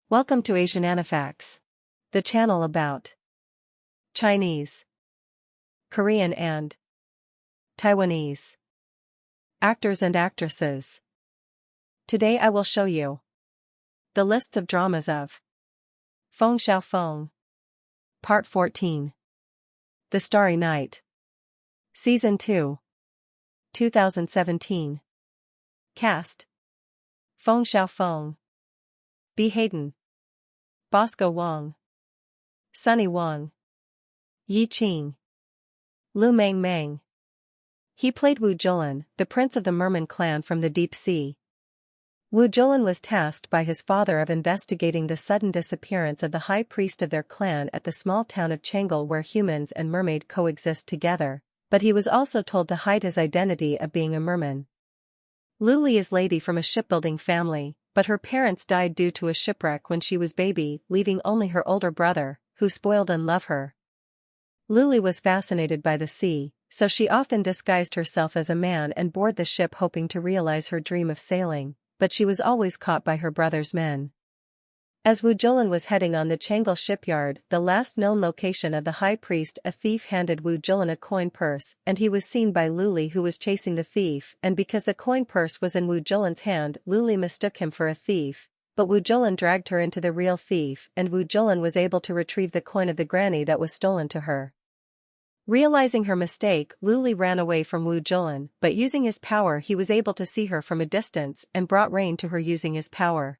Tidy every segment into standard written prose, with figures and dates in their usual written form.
Welcome to Asian Anifacts, the channel about Chinese, Korean and Taiwanese actors and actresses. Today I will show you the lists of dramas of Feng Shaofeng, Part 14, The Starry Night, Season 2, 2017. Cast: Feng Shaofeng, B. Hayden, Bosco Wong, Sunny Wong, Yi Qing, Lu Mang Mang. He played Wu Julan, the prince of the Merman clan from the deep sea. Wu Julan was tasked by his father of investigating the sudden disappearance of the high priest of their clan at the small town of Changle where humans and mermaid coexist together, but he was also told to hide his identity of being a merman. Luli is lady from a shipbuilding family, but her parents died due to a shipwreck when she was baby, leaving only her older brother, who spoiled and loved her. Luli was fascinated by the sea, so she often disguised herself as a man and boarded the ship hoping to realize her dream of sailing, but she was always caught by her brother's men. As Wu Julan was heading on the Changle shipyard, the last known location of the high priest, a thief handed Wu Julan a coin purse, and he was seen by Luli who was chasing the thief, and because the coin purse was in Wu Julan's hand, Luli mistook him for a thief, but Wu Julan dragged her into the real thief and Wu Julan was able to retrieve the coin of the granny that was stolen to her. Realizing her mistake, Luli ran away from Wu Julan, but using his power he was able to see her from a distance and brought rain to her using his power.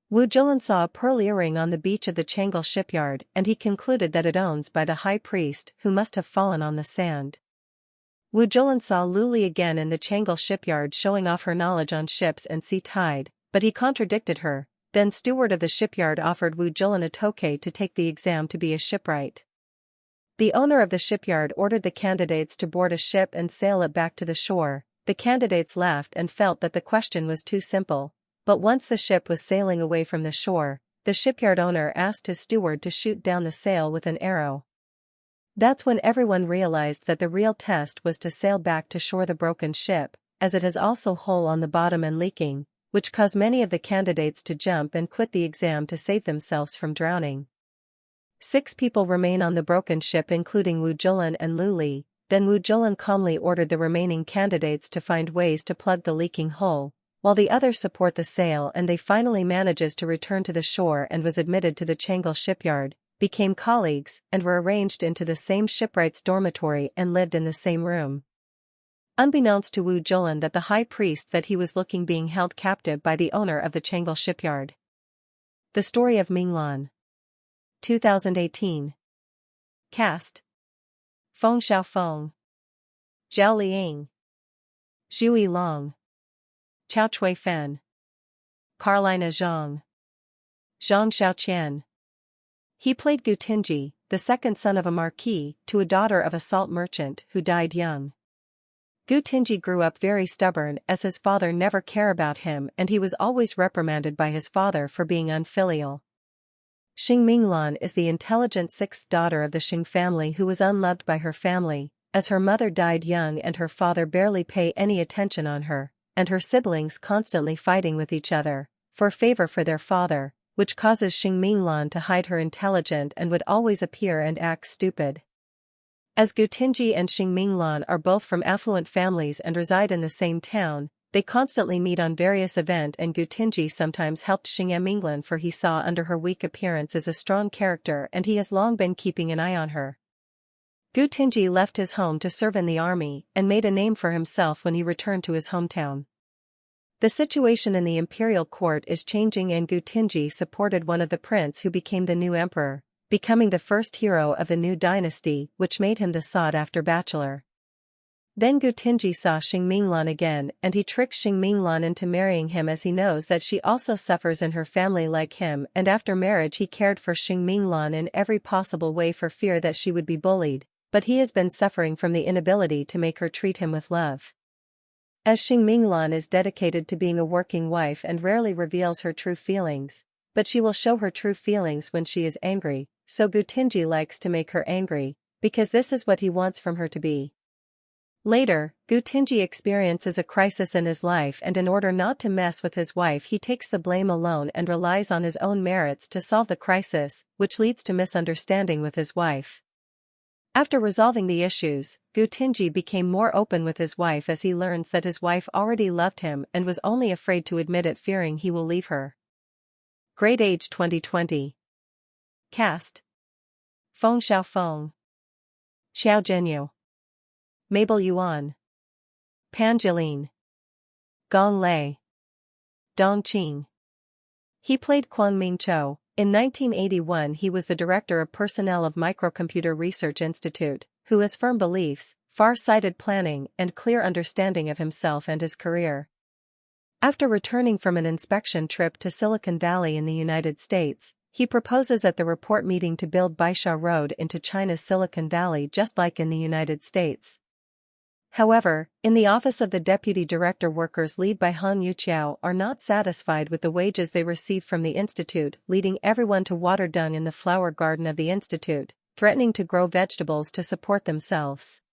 Wu Julan saw a pearl earring on the beach of the Changle shipyard and he concluded that it owns by the high priest who must have fallen on the sand. Wu Julan saw Luli again in the Changle shipyard showing off her knowledge on ships and sea tide, but he contradicted her. Then steward of the shipyard offered Wu Julan a tokay to take the exam to be a shipwright. The owner of the shipyard ordered the candidates to board a ship and sail it back to the shore. The candidates laughed and felt that the question was too simple, but once the ship was sailing away from the shore, the shipyard owner asked his steward to shoot down the sail with an arrow. That's when everyone realized that the real test was to sail back to shore the broken ship, as it has also hole on the bottom and leaking, which caused many of the candidates to jump and quit the exam to save themselves from drowning. 6 people remain on the broken ship including Wu Julan and Luli. Then Wu Julan calmly ordered the remaining candidates to find ways to plug the leaking hole, while the others support the sail and they finally manages to return to the shore and was admitted to the Changle shipyard, became colleagues and were arranged into the same shipwright's dormitory and lived in the same room. Unbeknownst to Wu Julan that the high priest that he was looking being held captive by the owner of the Changle shipyard. The Story of Minglan, 2018. Cast: Feng Shaofeng, Zhao Liang, Zhu Long, Chao Chui Fen, Carolina Zhang, Zhang Xiaoqian. He played Gu Tinji, the second son of a marquis, to a daughter of a salt merchant who died young. Gu Tinji grew up very stubborn as his father never cared about him and he was always reprimanded by his father for being unfilial. Xing Minglan is the intelligent 6th daughter of the Xing family who was unloved by her family, as her mother died young and her father barely paid any attention on her, and her siblings constantly fighting with each other for favor for their father, which causes Xing Minglan to hide her intelligence and would always appear and act stupid. As Gu Tinji and Xing Minglan are both from affluent families and reside in the same town, they constantly meet on various events and Gu Tinji sometimes helped Xing Minglan for he saw under her weak appearance as a strong character and he has long been keeping an eye on her. Gu Tinji left his home to serve in the army and made a name for himself when he returned to his hometown. The situation in the imperial court is changing and Gu Tinji supported one of the prince who became the new emperor, becoming the first hero of the new dynasty which made him the sought-after bachelor. Then Gu Tinji saw Xing Minglan again and he tricked Xing Minglan into marrying him as he knows that she also suffers in her family like him and after marriage he cared for Xing Minglan in every possible way for fear that she would be bullied, but he has been suffering from the inability to make her treat him with love. As Xing Minglan is dedicated to being a working wife and rarely reveals her true feelings, but she will show her true feelings when she is angry, so Gu Tinji likes to make her angry, because this is what he wants from her to be. Later, Gu Tinji experiences a crisis in his life, and in order not to mess with his wife he takes the blame alone and relies on his own merits to solve the crisis, which leads to misunderstanding with his wife. After resolving the issues, Gu Tinji became more open with his wife as he learns that his wife already loved him and was only afraid to admit it, fearing he will leave her. Grade age 2020. Cast: Feng Shaofeng, Xiao Zhenyu, Mabel Yuan, Pan Jilin, Gong Lei, Dong Qing. He played Kwang Ming Cho. In 1981 he was the director of personnel of Microcomputer Research Institute, who has firm beliefs, far-sighted planning and clear understanding of himself and his career. After returning from an inspection trip to Silicon Valley in the United States, he proposes at the report meeting to build Baisha Road into China's Silicon Valley just like in the United States. However, in the office of the deputy director, workers led by Han Yuqiao are not satisfied with the wages they receive from the institute, leading everyone to water dung in the flower garden of the institute, threatening to grow vegetables to support themselves.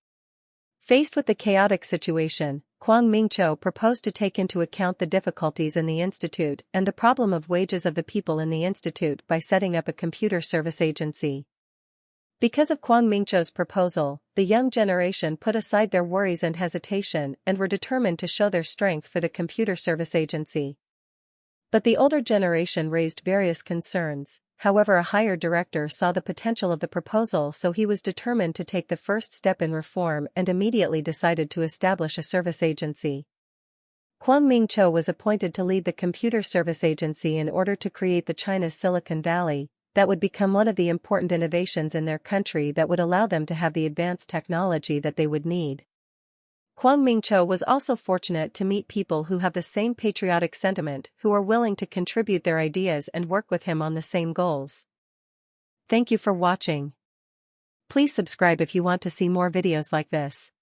Faced with the chaotic situation, Kwang Mingcho proposed to take into account the difficulties in the institute and the problem of wages of the people in the institute by setting up a computer service agency. Because of Kwang Mingcho's proposal, the young generation put aside their worries and hesitation and were determined to show their strength for the computer service agency. But the older generation raised various concerns. However, a higher director saw the potential of the proposal, so he was determined to take the first step in reform and immediately decided to establish a service agency. Kwang Mingcho was appointed to lead the computer service agency in order to create the China's Silicon Valley, that would become one of the important innovations in their country that would allow them to have the advanced technology that they would need. Kwang Mingcho was also fortunate to meet people who have the same patriotic sentiment, who are willing to contribute their ideas and work with him on the same goals. Thank you for watching. Please subscribe if you want to see more videos like this.